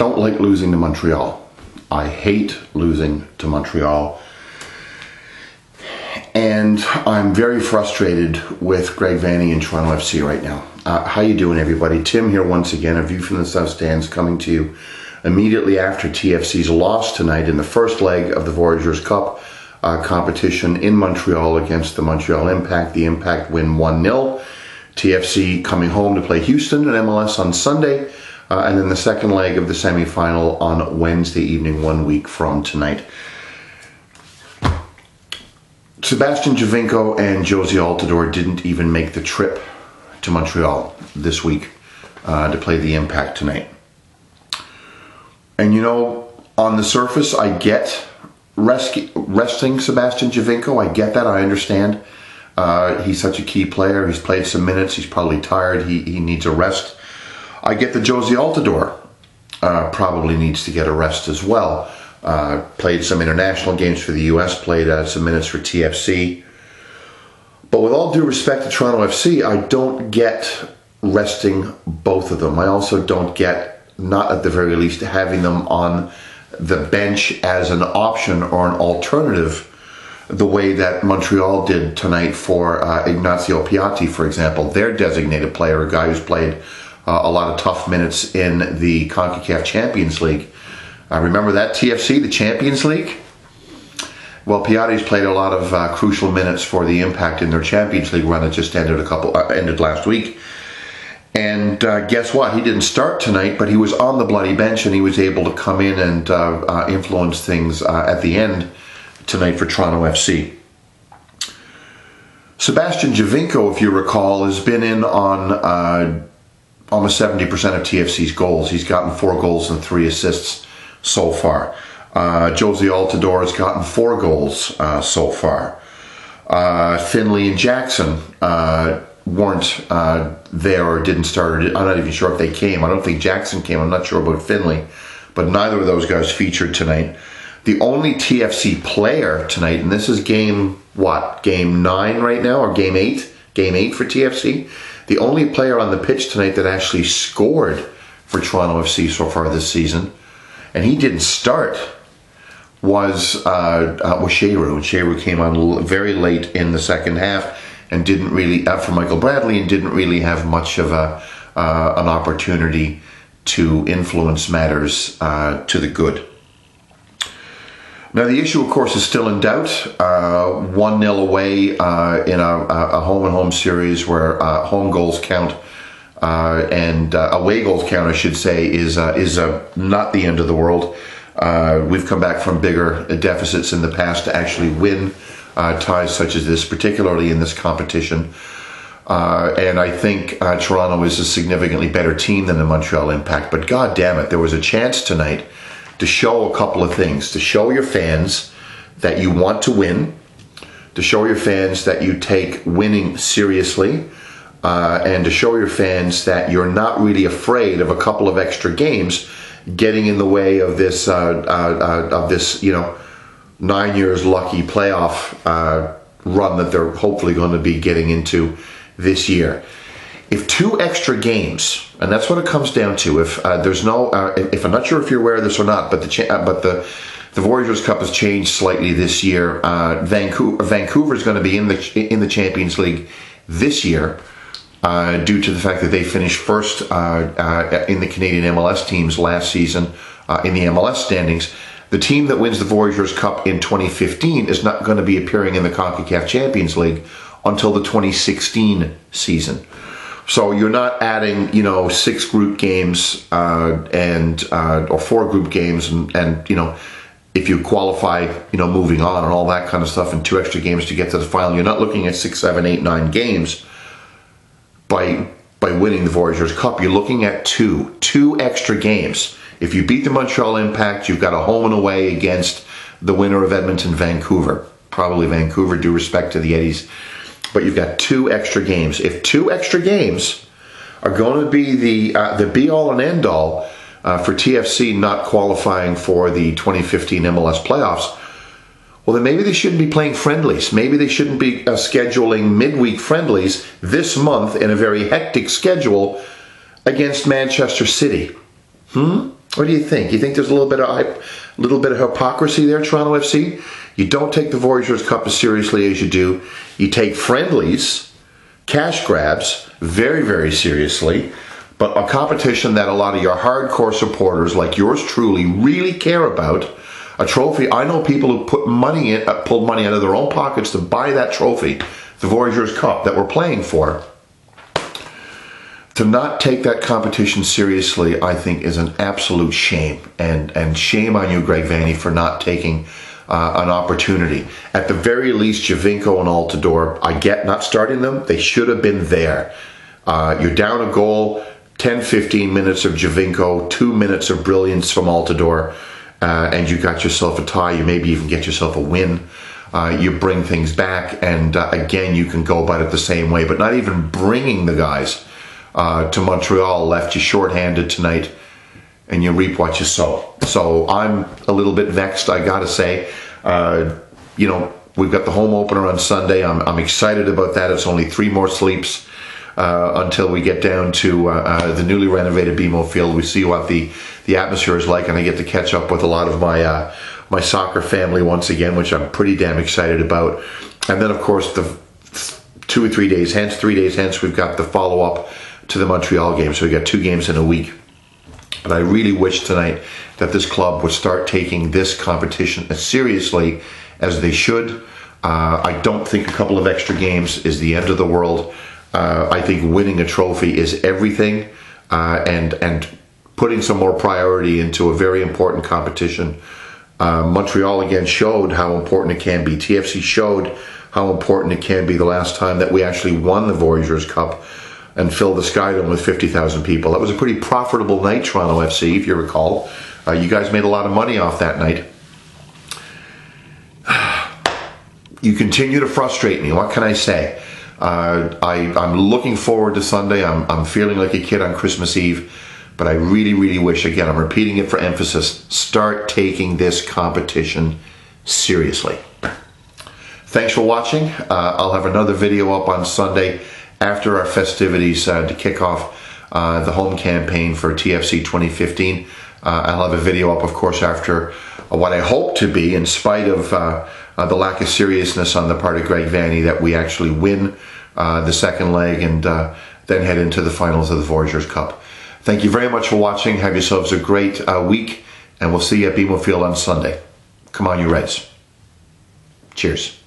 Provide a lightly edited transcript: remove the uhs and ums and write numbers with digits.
don't like losing to Montreal. I hate losing to Montreal. And I'm very frustrated with Greg Vanney and Toronto FC right now. How you doing, everybody? Tim here once again, a view from the South Stands, coming to you immediately after TFC's loss tonight in the first leg of the Voyageurs Cup competition in Montreal against the Montreal Impact. The Impact win 1-0. TFC coming home to play Houston and MLS on Sunday. And then the second leg of the semifinal on Wednesday evening, 1 week from tonight. Sebastian Giovinco and Jozy Altidore didn't even make the trip to Montreal this week to play the Impact tonight. And you know, on the surface, I get resting Sebastian Giovinco. I get that. I understand. He's such a key player. He's played some minutes. He's probably tired. He needs a rest. I get that Jozy Altidore probably needs to get a rest as well. Played some international games for the US, played some minutes for TFC. But with all due respect to Toronto FC, I don't get resting both of them. I also don't get, not at the very least, having them on the bench as an option or an alternative, the way that Montreal did tonight for Ignacio Piatti, for example, their designated player, a guy who's played a lot of tough minutes in the CONCACAF Champions League. Remember that, TFC, the Champions League? Well, Piatti's played a lot of crucial minutes for the Impact in their Champions League run that just ended last week. And guess what? He didn't start tonight, but he was on the bloody bench and he was able to come in and influence things at the end tonight for Toronto FC. Sebastian Giovinco, if you recall, has been in on almost 70% of TFC's goals. He's gotten 4 goals and 3 assists so far. Jozy Altidore has gotten 4 goals so far. Finley and Jackson weren't there or didn't start. I'm not even sure if they came. I don't think Jackson came. I'm not sure about Finley. But neither of those guys featured tonight. The only TFC player tonight, and this is game, what, game 9 right now, or game 8? Game 8 for TFC. The only player on the pitch tonight that actually scored for Toronto FC so far this season, and he didn't start, was Sheru. And Sheru came on very late in the second half and didn't really, for Michael Bradley, and didn't really have much of an opportunity to influence matters to the good. Now, the issue, of course, is still in doubt. 1-0 away in a home-and-home series where home goals count and away goals count, I should say, is not the end of the world. We've come back from bigger deficits in the past to actually win ties such as this, particularly in this competition. And I think Toronto is a significantly better team than the Montreal Impact. But God damn it, there was a chance tonight to show a couple of things, to show your fans that you want to win, to show your fans that you take winning seriously, and to show your fans that you're not really afraid of a couple of extra games getting in the way of this, you know, 9 years lucky playoff run that they're hopefully going to be getting into this year. If 2 extra games, and that's what it comes down to, if there's no, if I'm not sure if you're aware of this or not, but the Voyageurs Cup has changed slightly this year. Vancouver is going to be in the Champions League this year due to the fact that they finished first in the Canadian MLS teams last season in the MLS standings. The team that wins the Voyageurs Cup in 2015 is not going to be appearing in the CONCACAF Champions League until the 2016 season. So you're not adding, you know, 6 group games or 4 group games, and you know, if you qualify, you know, moving on and all that kind of stuff, and 2 extra games to get to the final. You're not looking at 6, 7, 8, 9 games by winning the Voyageurs Cup. You're looking at 2 extra games. If you beat the Montreal Impact, you've got a home and away against the winner of Edmonton, Vancouver. Probably Vancouver, due respect to the Eddies. But you've got 2 extra games. If 2 extra games are going to be the be-all and end-all for TFC not qualifying for the 2015 MLS playoffs, well, then maybe they shouldn't be playing friendlies. Maybe they shouldn't be scheduling midweek friendlies this month in a very hectic schedule against Manchester City. What do you think? You think there's a little bit of hypocrisy there, Toronto FC? You don't take the Voyageurs Cup as seriously as you do. You take friendlies, cash grabs, very, very seriously. But a competition that a lot of your hardcore supporters, like yours truly, really care about. A trophy. I know people who pulled money out of their own pockets to buy that trophy, the Voyageurs Cup that we're playing for. To not take that competition seriously, I think, is an absolute shame. And shame on you, Greg Vanney, for not taking an opportunity. At the very least, Giovinco and Altidore, I get not starting them. They should have been there. You're down a goal, 10-15 minutes of Giovinco, 2 minutes of brilliance from Altidore, and you got yourself a tie. You maybe even get yourself a win. You bring things back, and again, you can go about it the same way. But not even bringing the guys to Montreal left you shorthanded tonight, and you reap what you sow. So I'm a little bit vexed, I gotta say. You know, we've got the home opener on Sunday. I'm excited about that. It's only 3 more sleeps until we get down to the newly renovated BMO Field. We see what the atmosphere is like, and I get to catch up with a lot of my my soccer family once again, which I'm pretty damn excited about. And then, of course, the 2 or 3 days hence, 3 days hence, we've got the follow-up to the Montreal game. So we got 2 games in a week. But I really wish tonight that this club would start taking this competition as seriously as they should. I don't think a couple of extra games is the end of the world. I think winning a trophy is everything, and putting some more priority into a very important competition. Montreal again showed how important it can be. TFC showed how important it can be the last time that we actually won the Voyageurs Cup and filled the Skydome with 50,000 people. That was a pretty profitable night, Toronto FC, if you recall. You guys made a lot of money off that night. You continue to frustrate me. What can I say? I'm looking forward to Sunday. I'm feeling like a kid on Christmas Eve. But I really, really wish, again, I'm repeating it for emphasis, start taking this competition seriously. Thanks for watching. I'll have another video up on Sunday after our festivities to kick off the home campaign for TFC 2015. I'll have a video up, of course, after what I hope to be, in spite of the lack of seriousness on the part of Greg Vanney, that we actually win the second leg and then head into the finals of the Voyageurs Cup. Thank you very much for watching. Have yourselves a great week, and we'll see you at BMO Field on Sunday. Come on, you Reds. Cheers.